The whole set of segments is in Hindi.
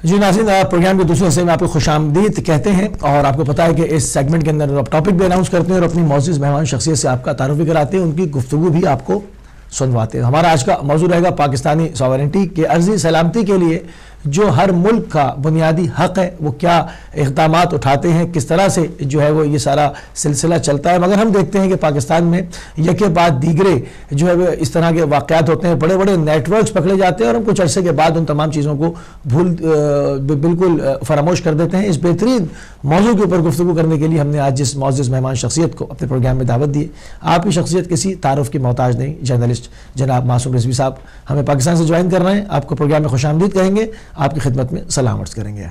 जी नाज़रीन, प्रोग्राम के दूसरे हिस्से में आपको खुशामदीद कहते हैं और आपको पता है कि इस सेगमेंट के अंदर आप टॉपिक भी अनाउंस करते हैं और अपनी मौजूद मेहमान शख्सियत से आपका तारुफ भी कराते हैं, उनकी गुफ्तगू भी आपको सुनवाते हैं। हमारा आज का मौजूद रहेगा पाकिस्तानी सॉवरेनिटी के अर्जी सलामती के लिए जो हर मुल्क का बुनियादी हक है, वो क्या इक़दामात उठाते हैं, किस तरह से जो है वो ये सारा सिलसिला चलता है। मगर हम देखते हैं कि पाकिस्तान में यके बाद दीगरे जो है वो इस तरह के वाक़यात होते हैं, बड़े बड़े नेटवर्क्स पकड़े जाते हैं और हम कुछ अरसे के बाद उन तमाम चीज़ों को बिल्कुल फरामोश कर देते हैं। इस बेहतरीन मौजू के ऊपर गुफ्तगू करने के लिए हमने आज जिस मौजूद मेहमान शख्सियत को अपने प्रोग्राम में दावत दी, आपकी शख्सियत किसी तारुफ की मोहताज नहीं, जर्नलिस्ट जनाब मासूम रिजवी साहब हमें पाकिस्तान से ज्वाइन कर रहे हैं। आपको प्रोग्राम में खुशामदीद कहेंगे, आपकी खिदमत में सलाम अर्ज़ करेंगे।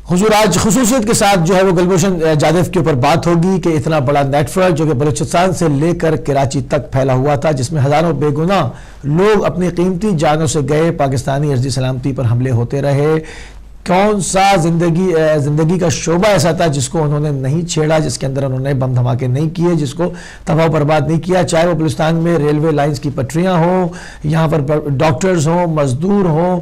हुजूर, आज खुसूसियत के साथ जो है वो गुलभूषण जादव के ऊपर बात होगी कि इतना बड़ा नेटवर्क जो कि बलूचिस्तान से लेकर कराची तक फैला हुआ था, जिसमें हजारों बेगुनाह लोग अपनी कीमती जानों से गए, पाकिस्तानी अर्जी सलामती पर हमले होते रहे। कौन सा जिंदगी का शोबा ऐसा था जिसको उन्होंने नहीं छेड़ा, जिसके अंदर उन्होंने बम धमाके नहीं किए, जिसको तबाह बर्बाद नहीं किया, चाहे वो बलूचिस्तान में रेलवे लाइंस की पटरियां हों, यहाँ पर डॉक्टर्स हों, मजदूर हों,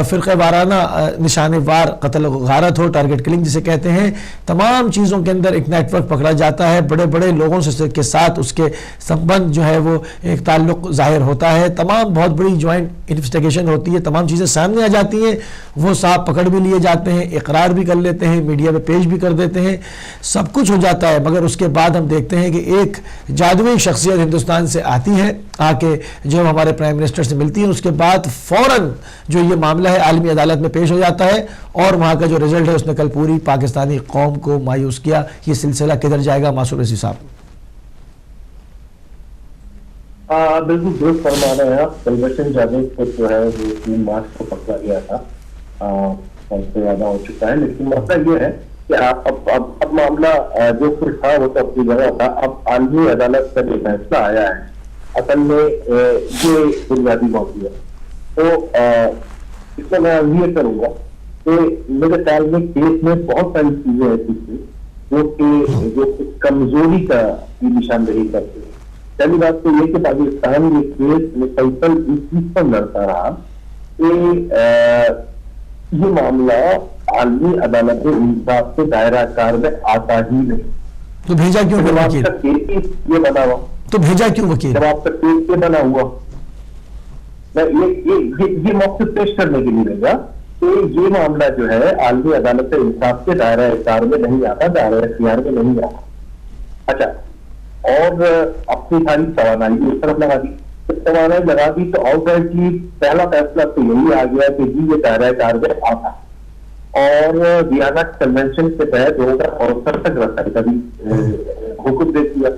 फ़िरक़े वाराना निशाने वार कत्ल गारत हो, टारगेट किलिंग जिसे कहते हैं। तमाम चीज़ों के अंदर एक नेटवर्क पकड़ा जाता है, बड़े बड़े लोगों से के साथ उसके संबंध जो है वो एक ताल्लुक़ ज़ाहिर होता है, तमाम बहुत बड़ी जॉइंट इन्वेस्टिगेशन होती है, तमाम चीज़ें सामने आ जाती हैं, वो साहब पकड़ भी लिए जाते हैं, इकरार भी कर लेते हैं, मीडिया में पेश भी कर देते हैं, सब कुछ हो जाता है। मगर उसके बाद हम देखते हैं कि एक जादुई शख्सियत हिंदुस्तान से आती है, आके जो हमारे प्राइम मिनिस्टर से मिलती है, उसके बाद फौरन जो ये मामला है आलमी अदालत में पेश हो जाता है और वहाँ का जो रिजल्ट है उसने कल पूरी पाकिस्तानी कौम को मायूस किया। ये सिलसिला किधर जाएगा मासूम रसी साहब? बिल्कुल दुरुस्त फरमा रहे हैं आप। गुलभूषण जादव को जो है वो 3 मार्च को पकड़ा गया था, सबसे ज्यादा हो चुका है, लेकिन मसला ये है कि अब मामला जो कुछ था वो तो अपनी जगह था। अब आलमी अदालत का जो फैसला आया है असल में ये बुनियादी मौजूद है। तो इसमें मैं ये करूंगा कि मेरे ख्याल में केस में बहुत सारी चीजें ऐसी थी जो कमजोरी का निशानदेही करते हैं। पहली बात तो ये कि पाकिस्तान ये केस मुसलसल इस चीज पर लड़ता रहा कि ये मामला आलमी अदालत इंसाफ के दायरा कार में आता ही नहीं। तो भेजा क्यों वकील? ये बना हुआ तो भेजा क्यों वकील? जब आपका केस ये बना हुआ ये मौके पेश करने के लिए रहेगा तो ये मामला जो है आलमी अदालत इंसाफ के दायरा कार में नहीं आता, दायरा इख्तियार में नहीं आता। अच्छा, और अपनी सारी तवानाई उस तरफ लगा दी, तवानाई लगा दी तो आउटराइटली पहला फैसला तो यही आ गया कि जी ये दायरा कार में आता और वियना कन्वेंशन के तहत 2068 तक रखने का भी हुक्म दे दिया।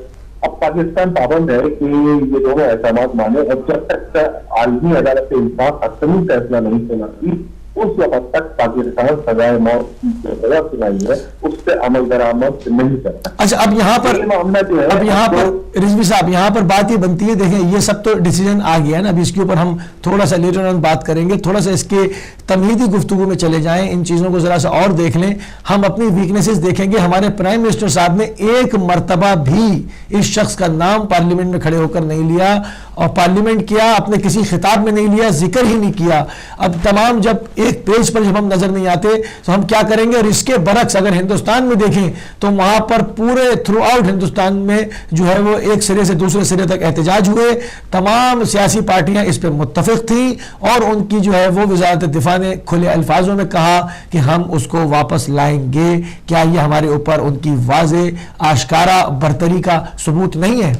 अब पाकिस्तान पाबंद है कि ये दोनों एहसामात माने और जब तक आलमी अदालत से इंसाफ हतमी फैसला नहीं सुनाती उस वक्त तक पाकिस्तान सजाए मौत की सजा सुनाई है उस पर अमल दरामद नहीं करता। अच्छा, अब यहाँ पर मामला जो है, अब यहाँ पर रिजवी साहब यहाँ पर बात ये बनती है, देखें ये सब तो डिसीजन आ गया ना, अभी इसके ऊपर हम थोड़ा सा लेटर ऑन बात करेंगे, थोड़ा सा इसके तमहीदी गुफ्तगू में चले जाएं, इन चीज़ों को जरा सा और देख लें, हम अपनी वीकनेसेस देखेंगे। हमारे प्राइम मिनिस्टर साहब ने एक मरतबा भी इस शख्स का नाम पार्लियामेंट में खड़े होकर नहीं लिया और पार्लियामेंट किया अपने किसी खिताब में नहीं लिया, जिक्र ही नहीं किया। अब तमाम जब एक पेज पर जब हम नजर नहीं आते तो हम क्या करेंगे? और इसके बरक्स अगर हिंदुस्तान में देखें तो वहां पर पूरे थ्रू आउट हिंदुस्तान में जो है वो एक सिरे से दूसरे सिरे तक एहतजाज हुए, तमाम सियासी पार्टियां इस पर मुत्तफिक थी और उनकी जो है वो वजारत दिफा ने खुले अल्फाजों में कहा कि हम उसको वापस लाएंगे। क्या ये हमारे ऊपर उनकी वाज़े आशकारा बरतरी का सबूत नहीं है?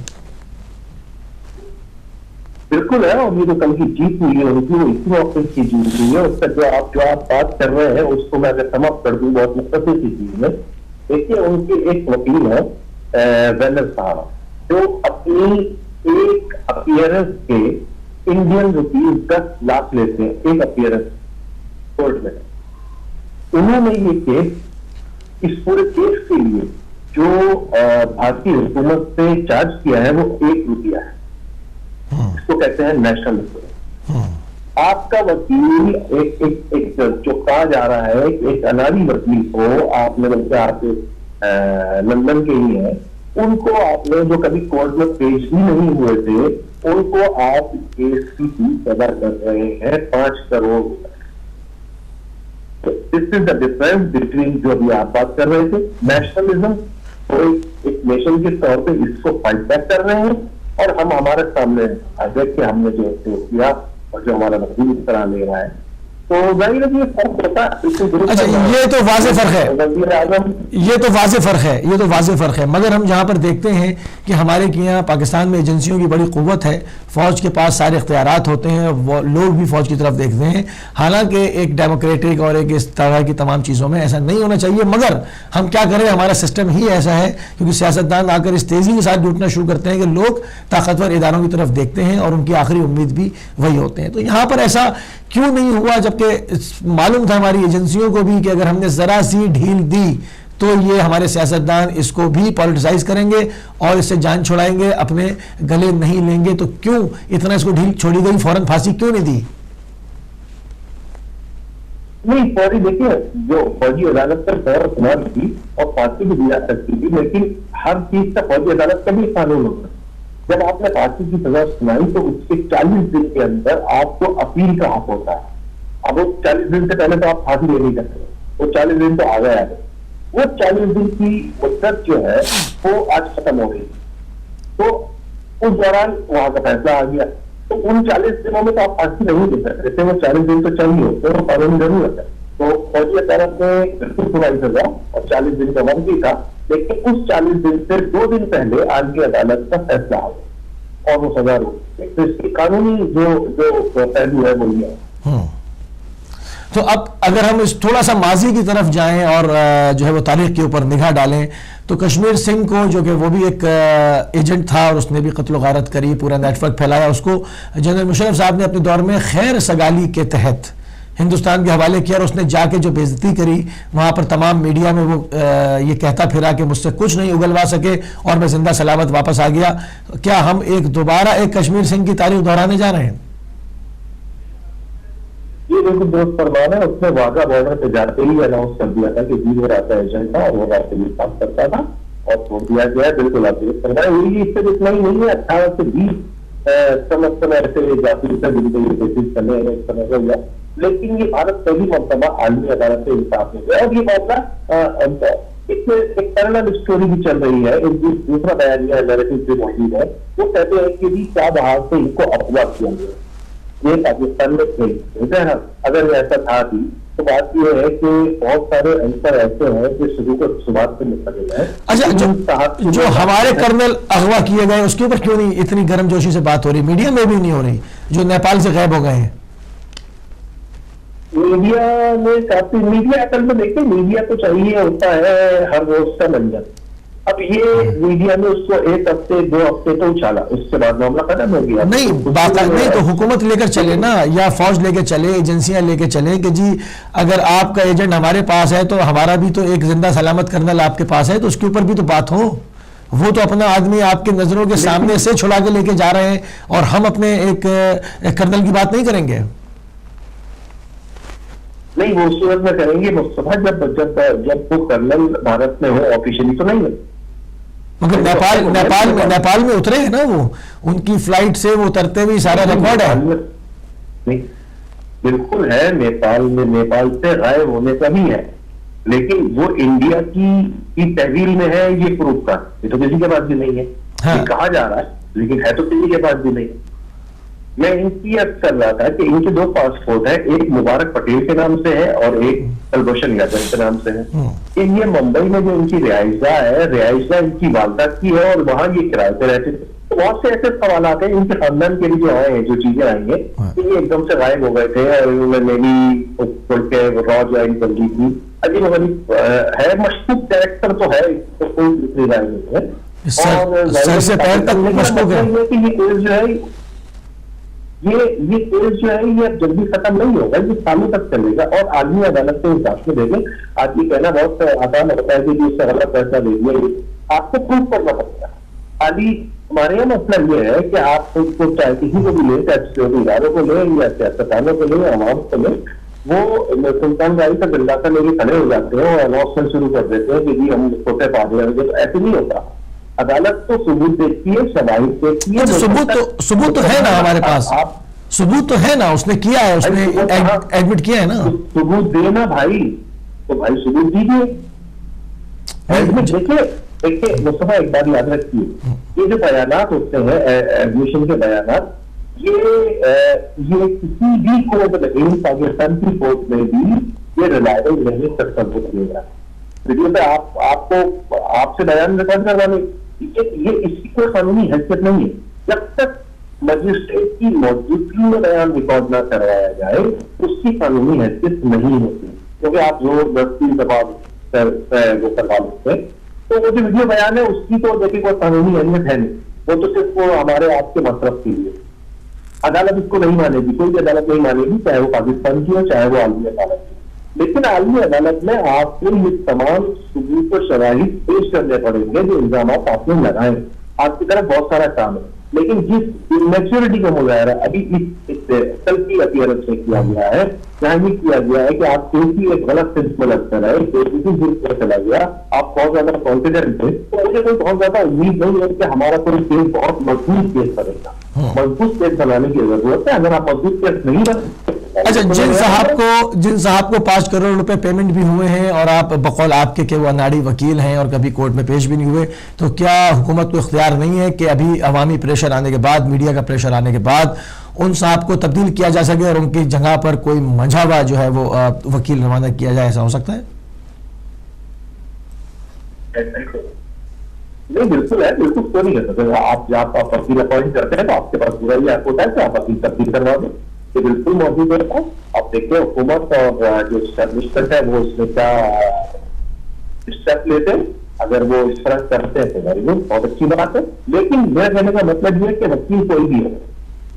बिल्कुल है, और ये जो कल की जीत हुई है उनकी वो इसी मौके की जीत हुई है। उसका जो आप बात कर रहे हैं उसको मैं अगर समाप्त कर दूं बहुत मुख्तसर सी चीज में, देखिए उनके एक वकील है वेनर साहब जो अपनी एक अपीयरेंस के इंडियन रुपीज 10 लाख लेते हैं एक अपीयरेंस कोर्ट में। उन्होंने ये केस, इस पूरे केस के लिए जो भारतीय हुकूमत से चार्ज किया है वो 1 रुपया है, इसको कहते हैं नेशनल इंश्योरेंस। आपका वकील एक जो कहा जा रहा है एक अनारी वकील को, आपने बल्कि आप लंदन के ही है, उनको आपने जो कभी कोर्ट में पेश ही नहीं हुए थे, उनको आप केस की फीस अदा कर रहे हैं 5 crore. This is the difference between जो भी आप बात कर रहे थे नेशनलिज्म, तो एक नेशन के तौर पे इसको फाइट बैक कर रहे हैं, और हम हमारे सामने देख के हमने जो किया और जो हमारा वकील इस तरह ले रहा है, तो जाहिर है ये फर्क होता है। अच्छा, ये तो वाज़ेह फर्क है, ये तो वाज़ेह फर्क है, ये तो वाज़ेह फर्क है। मगर हम जहाँ पर देखते हैं कि हमारे यहाँ पाकिस्तान में एजेंसियों की बड़ी क़ुव्वत है, फ़ौज के पास सारे इख्तियारात होते हैं, वो लोग भी फ़ौज की तरफ देखते हैं। हालांकि एक डेमोक्रेटिक और एक इस तरह की तमाम चीज़ों में ऐसा नहीं होना चाहिए, मगर हम क्या करें, हमारा सिस्टम ही ऐसा है, क्योंकि सियासतदान आकर इस तेज़ी के साथ जुटना शुरू करते हैं कि लोग ताकतवर इदारों की तरफ देखते हैं और उनकी आखिरी उम्मीद भी वही होते हैं। तो यहाँ पर ऐसा क्यों नहीं हुआ, जबकि मालूम था हमारी एजेंसियों को भी कि अगर हमने ज़रा सी ढील दी तो ये हमारे सियासतदान इसको भी पॉलिटिसाइज करेंगे और इससे जान छुड़ाएंगे, अपने गले नहीं लेंगे। तो क्यों इतना इसको ढील छोड़ी गई, फौरन फांसी क्यों नहीं दी? नहीं, फौरी देखिए, जो फौजी अदालत पर फौर सुनाई थी और फांसी भी दी जा सकती थी, लेकिन हर चीज का फौजी अदालत का भी कानून होता है। जब आपने फांसी की सजा सुनाई तो उसके 40 दिन के अंदर आपको अपील का हक होता है। अब वो 40 दिन से पहले तो आप फांसी ले नहीं सकते, वो 40 दिन तो आ गया है। वो 40 दिन की मुद्दत जो है वो आज खत्म हो गई, तो उस दौरान वहां का फैसला आ गया। तो उन 40 दिनों में तो आप फांसी नहीं दे सकते, वो 40 दिन तो चाहिए होते हैं, वो कानूनी जरूरत है। तो फौजी अदालत ने बिल्कुल सुनाई सजा और 40 दिन का वक्त भी था, लेकिन उस 40 दिन से 2 दिन पहले आगे अदालत का फैसला आ गया और वो सजा रुक गई। तो इसकी कानूनी जो पहलू है वो ये है। तो अब अगर हम इस थोड़ा सा माजी की तरफ जाएं और जो है वो तारीख के ऊपर निगाह डालें, तो कश्मीर सिंह को, जो कि वो भी एक एजेंट था और उसने भी कत्ल गारत करी, पूरा नेटवर्क फैलाया, उसको जनरल मुशर्रफ साहब ने अपने दौर में खैर सगाली के तहत हिंदुस्तान के हवाले किया और उसने जाके जो बेइज्जती करी वहाँ पर तमाम मीडिया में वो ये कहता फिरा कि मुझसे कुछ नहीं उगलवा सके और मैं जिंदा सलामत वापस आ गया। क्या हम दोबारा एक कश्मीर सिंह की तारीख दोहराने जा रहे हैं? ये बिल्कुल दोस्त फरमान है। उसने वाघा बॉर्डर पे जाते ही अनाउंस कर दिया था कि जी वो रास्ता एजेंट था और वो रास्ते में काम करता था और छोड़ दिया गया। बिल्कुल आप दुरुस्त फरमाएं। ये इससे इतना ही नहीं है, 18 से 20 समझ ऐसे जाति से बिल्कुल कोशिश करने हो गया, लेकिन ये भारत पहली मरतबा आलमी अदालत से इंसाफ हो गया। और ये मामला इसमें एक पैरेलल स्टोरी भी चल रही है। एक दूसरा बयानिया नैरेटिव जो मौजूद है वो कहते हैं कि जी क्या बहाव से इनको अफवाह किया गया, ये पाकिस्तान में थे। अगर ऐसा था भी तो बात यह है कि बहुत सारे आंसर ऐसे हैं जो शुरू को शुरुआत से निकल गए हैं। अच्छा, जो हमारे कर्नल अगवा किए गए उसके ऊपर क्यों नहीं इतनी गर्मजोशी से बात हो रही? मीडिया में भी नहीं हो रही, जो नेपाल से गायब हो गए हैं। मीडिया में काफी मीडिया असल में देखिए, मीडिया तो चाहिए होता है हर रोज का मंजर। अब ये मीडिया में उसको 1 हफ्ते 2 हफ्ते तो उछाला, उसके बाद मामला खत्म हो गया। नहीं बात नहीं, तो हुकूमत लेकर चले ना, या फौज लेकर चले, एजेंसियां लेकर चले कि जी अगर आपका एजेंट हमारे पास है तो हमारा भी तो एक जिंदा सलामत कर्नल आपके पास है, तो उसके ऊपर भी तो बात हो। वो तो अपना आदमी आपके नजरों के सामने से छुड़ा के लेके जा रहे हैं और हम अपने एक कर्नल की बात नहीं करेंगे। नहीं, वो सूरत में करेंगे मुस्तफा जब वो कर्नल भारत में हो, ऑफिशियली तो नहीं है। मगर नेपाल में उतरे हैं ना, वो उनकी फ्लाइट से वो उतरते हुए सारा रिकॉर्ड है। नहीं, बिल्कुल है, नेपाल से गायब होने का भी है, लेकिन वो इंडिया की तहवील में है ये प्रूफ का, ये तो किसी के पास भी नहीं है। हाँ। ये कहा जा रहा है लेकिन है तो किसी के पास भी नहीं। मैं इनकी अर्ज कर रहा था कि इनके 2 पासपोर्ट है, एक मुबारक पटेल के नाम से है और एक कुलभूषण यादव के नाम से है। ये मुंबई में जो इनकी रिहाइशगाह है, रिहाइशगाह इनकी वालदा की है और वहां ये किराए पे रहते थे। तो बहुत से ऐसे सवाल आते हैं इनके खानदान के लिए जो आए हैं, जो चीजें आई हैं कि ये एकदम से गायब हो गए थे और इन्होंने मेरी रॉ ज्वाइन कर दी थी। अजीब अजीब है, मशकूक कैरेक्टर तो है, तो कोई दूसरी राय नहीं है। और सर से पैर तक मशकूक है कि ये केस जो है ये केस जो है ये जल्दी खत्म नहीं होगा, ये सालों तक चलेगा। और आदमी अदालत के हिसाब से देखें, आज ये कहना बहुत आसान होता है कि उससे गलत फैसला दे दिया, आपको प्रूव करना पड़ता है। खाली हमारे यहाँ मसला ये है कि आप उसको चाहे किसी को भी ले, चाहे सिक्योरिटी इदारों को ले या सियासतदानों को ले, आवाम को ले, वो सुल्तान गाड़ी का डंडा का लेके खड़े हो जाते हैं और अनाउंसमेंट शुरू कर देते हैं कि जी हम छोटे पा रहे हैं। तो ऐसे नहीं होता। अदालत तो सबूत देखती है, शवाहिद देखती है। सबूत तो है ना हमारे पास, सबूत तो है ना, उसने किया है, उसने एडमिट किया है ना। सबूत देना भाई, तो भाई सबूत दीजिए। देखिए मुस्तफा, एक बात याद रखिए, ये जो बयानात होते हैं एडमिशन के बयानात, ये किसी भी कोर्ट में, पाकिस्तान की कोर्ट में भी ये रिलायबल नहीं कर सकता। वीडियो पे आपसे बयान रिकॉर्ड करवाने, ये इसकी कोई कानूनी हैसियत नहीं है। जब तक मजिस्ट्रेट की मौजूदगी में बयान रिकॉर्ड न करवाया जाए, उसकी कानूनी हैसियत नहीं होती, क्योंकि आप जबरदस्ती दबाव वो करवा लेते हैं। तो वो जो वीडियो बयान है उसकी तो देखिए कोई कानूनी अहमियत है नहीं, वो तो सिर्फ वो हमारे आपके मतलब के लिए। अदालत इसको नहीं मानेगी, कोई भी अदालत नहीं मानेगी, चाहे वो पाकिस्तान की हो चाहे वो आलमी अदालत की। लेकिन आलमी अदालत में आपको ये तमाम सबूत और शवाहिद पेश करने पड़ेंगे जो इल्जाम आपने लगाए। आपकी तरफ बहुत सारा काम है, लेकिन जिस इमेच्योरिटी का मुजाहरा अभी इस कल की अपीयरेंस में किया गया है, जहाँ ये किया गया है कि आप केसी एक गलत सेंस में लगता है, केसी चला गया, आप बहुत ज्यादा कॉन्फिडेंट थे, तो मुझे कोई बहुत ज्यादा उम्मीद नहीं है कि हमारा कोई केस बहुत मजबूत केस बनेगा। मजबूत केस बनाने की जरूरत है। अगर आप मजबूत केस नहीं बने, अच्छा, जिन साहब को 5 करोड़ रुपए पेमेंट भी हुए हैं और आप बकौल आपके कि वो अनाड़ी वकील हैं और कभी कोर्ट में पेश भी नहीं हुए, तो क्या हुकूमत को इख्तियार नहीं है कि अभी अवामी प्रेशर आने के बाद, मीडिया का प्रेशर आने के बाद उन साहब को तब्दील किया जा सके और उनकी जगह पर कोई मंझावा जो है वो वकील रवाना किया जाए? ऐसा हो सकता है? नहीं, बिल्कुल है, बिल्कुल क्यों नहीं कर सकते। आप वकील अपॉइंट करते हैं तो आपके पास पूरा ही ऐप होता है कि आप वकील तब्दील करवा दें, ये बिल्कुल मौजूद है। आप देखिए हुकूमत और जो एस्टेब्लिशमेंट है वो इसमें क्या स्टेप लेते हैं। अगर वो इस तरह करते हैं तो वेरी गुड, बहुत अच्छी बात है। लेकिन मेरा कहने का मतलब ये है कि वकील कोई भी है,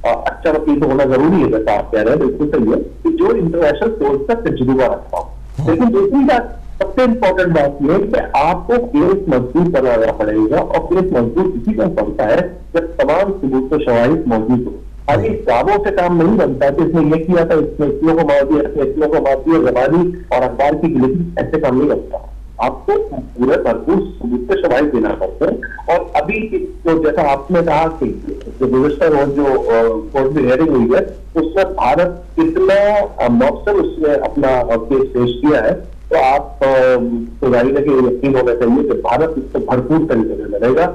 अच्छा वकील तो होना जरूरी है, जैसा आप कह रहे हैं, बिल्कुल सही है कि जो इंटरनेशनल कोर्ट तक तजुर्बा रखता हो। लेकिन दूसरी बात, सबसे इंपॉर्टेंट बात यह है कि आपको केस मजबूत बनाना पड़ेगा, और केस मजबूत इसी का बनता है जब तमाम सबूत और शवाहिद मौजूद हो। अभी दावों से काम नहीं बनता कि इसने ये किया था, इसने इतनों को मार दिया, इसने इतनों को मार दिया, जबानी और अखबार की गिनती, ऐसे काम नहीं बनता। आपको पूरे भरपूर सबूत से शवाहिद देना पड़ता है। और अभी तो जैसा आपने कहा कि जो गुज़श्ता रोज जो कोर्ट में हियरिंग हुई है, उसमें भारत कितना मौसम उसने अपना केस पेश किया है, तो आप तो जाहिर है कि यकीन होना चाहिए कि भारत इसको भरपूर तरीके से लड़ेगा।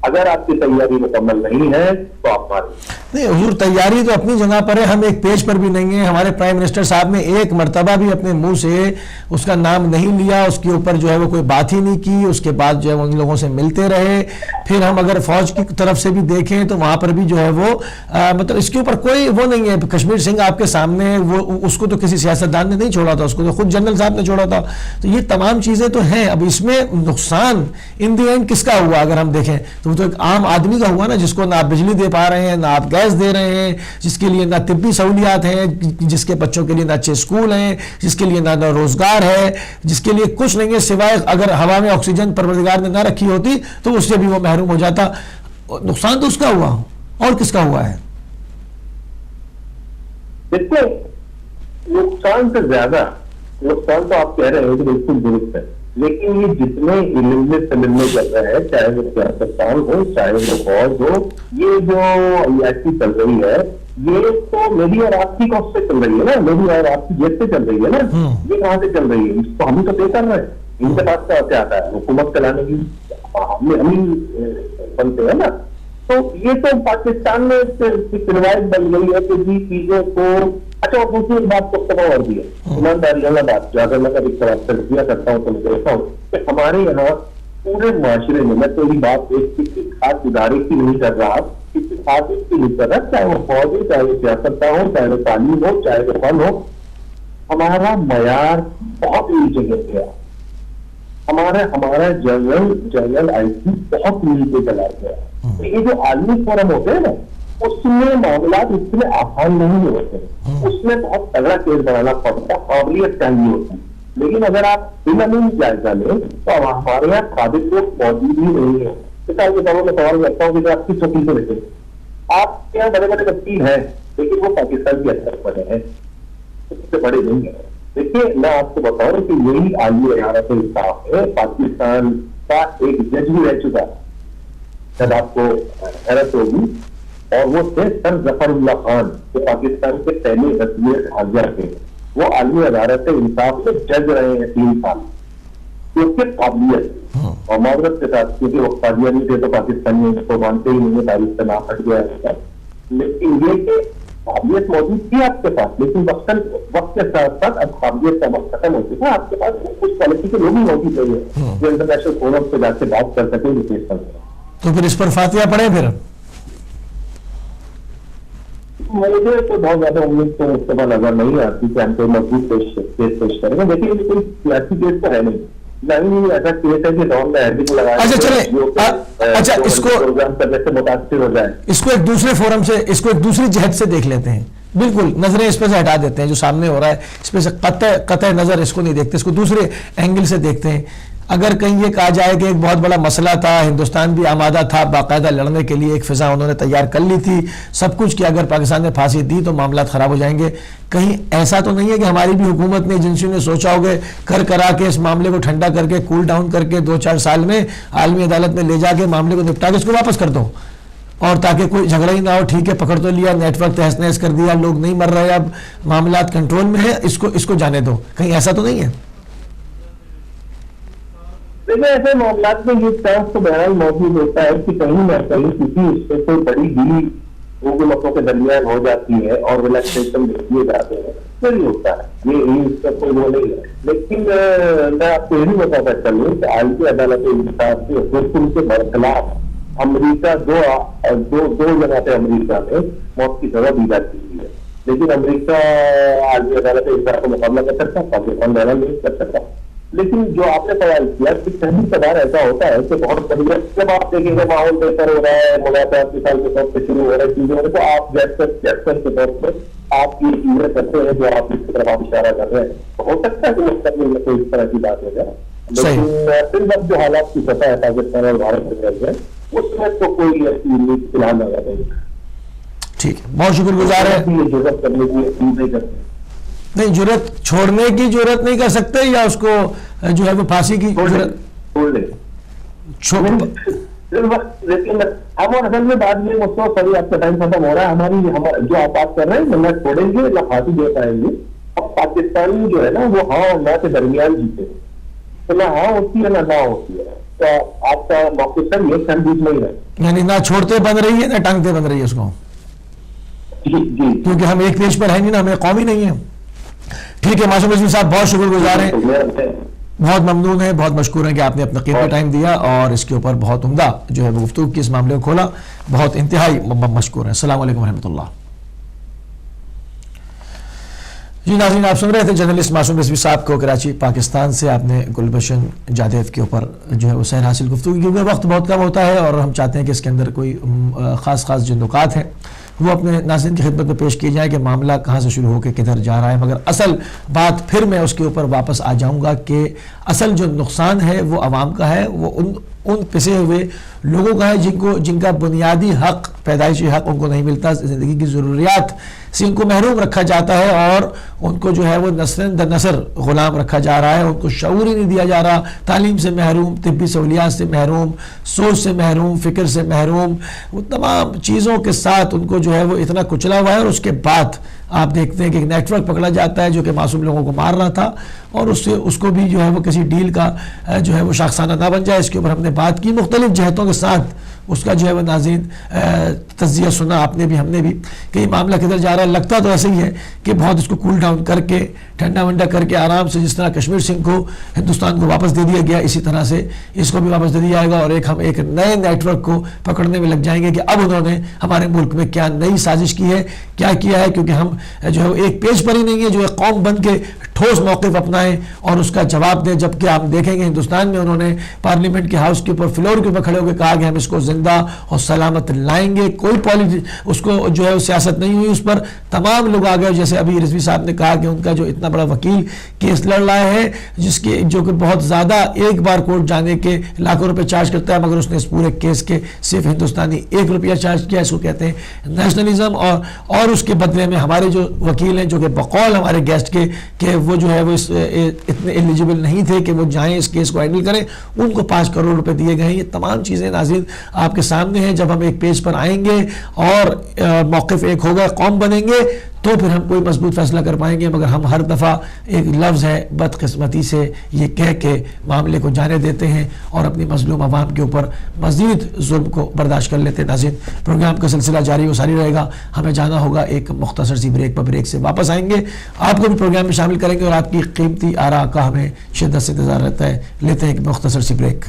अगर आपकी तैयारी मुकम्मल नहीं है तो आप मारें। नहीं हुजूर, तैयारी तो अपनी जगह पर है, हम एक पेज पर भी नहीं है। हमारे प्राइम मिनिस्टर साहब ने एक मर्तबा भी अपने मुंह से उसका नाम नहीं लिया, उसके ऊपर जो है वो कोई बात ही नहीं की। उसके बाद जो है उन लोगों से मिलते रहे। फिर हम अगर फौज की तरफ से भी देखें तो वहां पर भी जो है वो मतलब इसके ऊपर कोई वो नहीं है। कश्मीर सिंह आपके सामने, वो उसको तो किसी सियासतदान ने नहीं छोड़ा था, उसको तो खुद जनरल साहब ने छोड़ा था। तो ये तमाम चीजें तो हैं। अब इसमें नुकसान इन दी एंड किसका हुआ? अगर हम देखें तो एक आम आदमी का हुआ ना, जिसको ना आप बिजली दे पा रहे हैं, ना आप गैस दे रहे हैं, जिसके लिए ना तिब्बी सहूलियात हैं, जिसके बच्चों के लिए ना अच्छे स्कूल हैं, जिसके लिए ना रोजगार है, जिसके लिए कुछ नहीं है सिवाय अगर हवा में ऑक्सीजन परवरदिगार ने ना रखी होती तो उससे भी वो महरूम हो जाता। नुकसान तो उसका हुआ, और किसका हुआ है? देखो, नुकसान से ज्यादा, नुकसान तो आप कह रहे हैं कि बिल्कुल दुरुस्त है, लेकिन ये जितने इल्म से मिलने चल रहे हैं, चाहे वो सियासतदान हो चाहे वो फौज हो, ये जो अयाशी चल रही है, ये तो मेरी और आपकी कॉस्ट से चल रही है ना, मेरी और आपकी जेब से चल रही है ना। ये कहाँ से चल रही है? इसको हम ही तो पे कर रहे हैं। इनके पास क्या आता है? हुकूमत चलाने की हम ही बनते हैं ना। तो ये तो पाकिस्तान में रिवायत बन गई है कि जी चीजों को। अच्छा, और दूसरी एक बात तो और भी है, ईमानदारी वाला बात, अगर मैं कभी तजजिया करता हूँ तो मैं देखता हूँ कि हमारे यहाँ पूरे माशरे में, मैं तो ये बात किसी खास इदारे की नहीं कर रहा, किसी खास इसकी नहीं कर रहा, चाहे वो फौज हो, चाहे वो सियासतदान हो, चाहे वो तालीम हो, चाहे वो फन हो, हमारा मयार बहुत नीचे गिर गया। हमारा जनरल आईसी बहुत नीचे चला गया। तो ये जो आलमी फोरम होते हैं ना, उसमें मामला इतने आसान नहीं होते, उसमें बहुत तगड़ा केस बनाना पड़ता, काबिलियत चाहिए होती। लेकिन अगर आप बिना जायजा लें तो हमारे यहाँ काबिल लोग मौजूद ही नहीं है। मिसाल के तौर पर सवाल करता हूँ कि आप किस वकील को देखें, आपके यहाँ बड़े बड़े वकील हैं, लेकिन वो पाकिस्तान के अंदर बड़े हैं, उससे बड़े नहीं है। देखिए, मैं आपको बताऊं कि यही आलमी इदारा से इंसाफ है, पाकिस्तान का एक जज भी रह चुका है, शायद आपको हैरत होगी, और वो थे सर जफरुल्ला खान, जो पाकिस्तान के पहले वज़ीर हाजिया थे। वो आलमी अदालत इंसाफ में जज रहे हैं 3 साल। उसके काबिलियत और माजरत के साथ, क्योंकि वो कादियानी थे तो पाकिस्तानी इसको मानते ही नहीं है, तारीख से ना हट गया है, लेकिन ये कि काबिलियत मौजूद थी आपके पास, लेकिन वक्त के साथ साथ अब काबिलियत का वक्त खत्म हो चुका है। आपके पास कुछ क्वालिटी के लोग ही मौजूद नहीं है जो इंटरनेशनल फोरम से जाके बात कर सके, रिप्लेस कर सके। तो फिर इस पर फातिया पड़े फिर? मुझे तो बहुत ज्यादा उम्मीद तो उसके बाद नजर नहीं आती कि हम कोई मजबूत केस पेश करेंगे। देखिए, ये कोई सियासी केस तो है नहीं, नहीं ऐसा केस है कि डॉन में हेडिंग लगा, अच्छा चले, अच्छा इसको जैसे मुतासिर हो जाए, इसको एक दूसरे फोरम से, इसको एक दूसरी जहत से देख लेते हैं। बिल्कुल नजरें इस पर से हटा देते हैं, जो सामने हो रहा है इस पर से कतई नजर इसको नहीं देखते, इसको दूसरे एंगल से देखते हैं। अगर कहीं ये कहा जाए कि एक बहुत बड़ा मसला था, हिंदुस्तान भी आमादा था बाकायदा लड़ने के लिए, एक फिजा उन्होंने तैयार कर ली थी, सब कुछ, कि अगर पाकिस्तान ने फांसी दी तो मामला खराब हो जाएंगे, कहीं ऐसा तो नहीं है कि हमारी भी हुकूमत ने, एजेंसियों ने सोचा होगा कर करा के इस मामले को ठंडा करके, कूल डाउन करके 2-4 साल में आलमी अदालत में ले जाके मामले को निपटा के इसको वापस कर दो, और ताकि कोई झगड़ा ही ना हो। ठीक है, पकड़ तो लिया, नेटवर्क तहस नहस कर दिया, लोग नहीं मर रहे, अब मामला कंट्रोल में है, इसको जाने दो, कहीं ऐसा तो नहीं है? देखिए, ऐसे मामला में ये चांस तो बहरहाल मौजूद होता है कि कहीं ना कहीं किसी उससे कोई बड़ी डील हुकूमतों के दरमियान हो जाती है और रिलैक्सेशन दिए जाते हैं, फिर ही होता है, ये इसका कोई वो नहीं है। लेकिन मैं आपको यही बताता चलूँ कि आलमी अदालत इंसाफ के हुक्म के बरखिलाफ अमरीका दो जगह पे अमरीका में मौत की सजा दी जाती है, लेकिन अमरीका आलमी अदालत इंसाफ का मुकाबला कर सकता, पाकिस्तान लड़ा नहीं कर सकता। लेकिन जो आपने सवाल किया कि कभी कभार ऐसा होता है कि बहुत बढ़िया, जब आप देखेंगे माहौल बेहतर हो रहा है, मुलाकात के साल के तौर पर शुरू हो रहा है चीजें, तो आप जैक्सन के तौर पर आप ये चीजें करते हैं जो आप इसकी तरफ आप इशारा कर रहे हैं, तो हो सकता है कि मुस्तकबिल में कोई इस तरह की बात हो जाए। लेकिन फिर जब जो हालात की पता है पाकिस्तान और भारत में रह गए, उसमें तो कोई ऐसी उम्मीद फिलहाल नजर नहीं। ठीक है, बहुत शुक्रगुजार है। ये जरूरत करने की उम्मीद नहीं करते, नहीं जरूरत छोड़ने की जरूरत नहीं कर सकते, या उसको जो है वो फांसी की जरूरत लेकिन हम और असल में बाद में मुझको सभी आपका टाइम खत्म हो रहा है, हमारी जो आप बात कर रहे हैं, न छोड़ेंगे न फांसी दे पाएंगे। अब पाकिस्तानी जो है ना, वो हाँ और ना के दरमियान जीते, तो ना हाँ होती है ना होती है, तो आपका मौके सर ये क्षण बीच में ही है, यानी ना छोड़ते बन रही है ना टांगते बन रही है उसको। जी, क्योंकि हम एक पेज पर है नहीं ना, हमें कौम ही नहीं है। ठीक है मासूम रिजवी साहब, बहुत शुक्रगुजार हैं, बहुत ममनून है, बहुत मशकूर है कि आपने अपना कीमती टाइम दिया और इसके ऊपर बहुत उम्दा जो है वो गुफ्तगू की, इस मामले को खोला, बहुत इंतहाई मशकूर है। अस्सलाम वालेकुम रहमतुल्लाह। जी नाज़रीन, आप सुन रहे थे जर्नलिस्ट मासूम रिजवी साहब को, कराची पाकिस्तान से। आपने गुलबशन जादेव के ऊपर जो है वो सैर हासिल गुफ्तगू, क्योंकि वक्त बहुत कम होता है और हम चाहते हैं कि इसके अंदर कोई ख़ास जो नुकात हैं वो अपने नाज़रीन की खिदमत में पेश किए जाए कि मामला कहाँ से शुरू होकर किधर जा रहा है। मगर असल बात फिर मैं उसके ऊपर वापस आ जाऊँगा कि असल जो नुकसान है वो आवाम का है, वो उन पिसे हुए लोगों का है जिनका बुनियादी हक, पैदाइशी हक उनको नहीं मिलता, ज़िंदगी की ज़रूरियात से उनको महरूम रखा जाता है और उनको जो है वो नस्ल दर नस्ल ग़ुलाम रखा जा रहा है, उनको शऊर ही नहीं दिया जा रहा, तालीम से महरूम, तिब्बी सहूलियात से महरूम, सोच से महरूम, फ़िक्र से महरूम, वो तमाम चीज़ों के साथ उनको जो है वो इतना कुचला हुआ है। और उसके बाद आप देखते हैं कि एक नेटवर्क पकड़ा जाता है जो कि मासूम लोगों को मार रहा था, और उसको भी जो है वो किसी डील का जो है वो शाखसाना ना बन जाए। इसके ऊपर हमने बात की मुख्तलिफ जहतों के साथ, उसका जो है वह नाज़रीन तज़किया सुना आपने भी, हमने भी, कि ये मामला किधर जा रहा है। लगता तो ऐसे ही है कि बहुत इसको कूल डाउन करके, ठंडा वंडा करके आराम से, जिस तरह कश्मीर सिंह को हिंदुस्तान को वापस दे दिया गया, इसी तरह से इसको भी वापस दे दिया जाएगा और हम एक नए नेटवर्क को पकड़ने में लग जाएंगे कि अब उन्होंने हमारे मुल्क में क्या नई साजिश की है, क्या किया है। क्योंकि हम जो है एक पेज पर ही नहीं है जो एक कौम बन के ठोस मौक़िफ़ अपनाएं और उसका जवाब दें, जबकि आप देखेंगे हिंदुस्तान में उन्होंने पार्लियामेंट के हाउस के ऊपर, फ्लोर के ऊपर खड़े होकर कहा कि हम इसको जिंदा और सलामत लाएंगे, कोई पॉलिटिक्स उसको जो है सियासत नहीं हुई उस पर। तमाम लोग आ गए, जैसे अभी रिजवी साहब ने कहा कि उनका जो इतना बड़ा वकील केस लड़ रहा है, जिसके जो कि बहुत ज़्यादा, एक बार कोर्ट जाने के लाखों रुपए चार्ज करता है, मगर उसने इस पूरे केस के सिर्फ हिंदुस्तानी 1 रुपया चार्ज किया। इसको कहते हैं नेशनलिज्म। और उसके बदले में हमारे जो वकील हैं, जो कि बकौल हमारे गेस्ट के वो जो है वो इतने एलिजिबल नहीं थे कि वो जाएं इस केस को हैंडल करें, उनको 5 करोड़ रुपए दिए गए हैं। ये तमाम चीज़ें नाज़रीन आपके सामने हैं। जब हम एक पेज पर आएंगे और मौक़िफ़ एक होगा, कौम बनेंगे, तो फिर हम कोई मजबूत फैसला कर पाएंगे। मगर हम हर दफ़ा एक लफ्ज़ है बदकिस्मती से ये कह के मामले को जाने देते हैं और अपनी मजलूम आवाम के ऊपर मज़ीद जुल्म को बर्दाश्त कर लेते हैं। नाज़रीन, प्रोग्राम का सिलसिला जारी व सारी रहेगा। हमें जाना होगा एक मुख्तसर सी ब्रेक पर, ब्रेक से वापस आएंगे, आपको भी प्रोग्राम में शामिल करेंगे और आपकी कीमती आरा का हमें शिद्दत से इंतज़ार रहता है। लेते हैं एक मुख्तसर सी ब्रेक।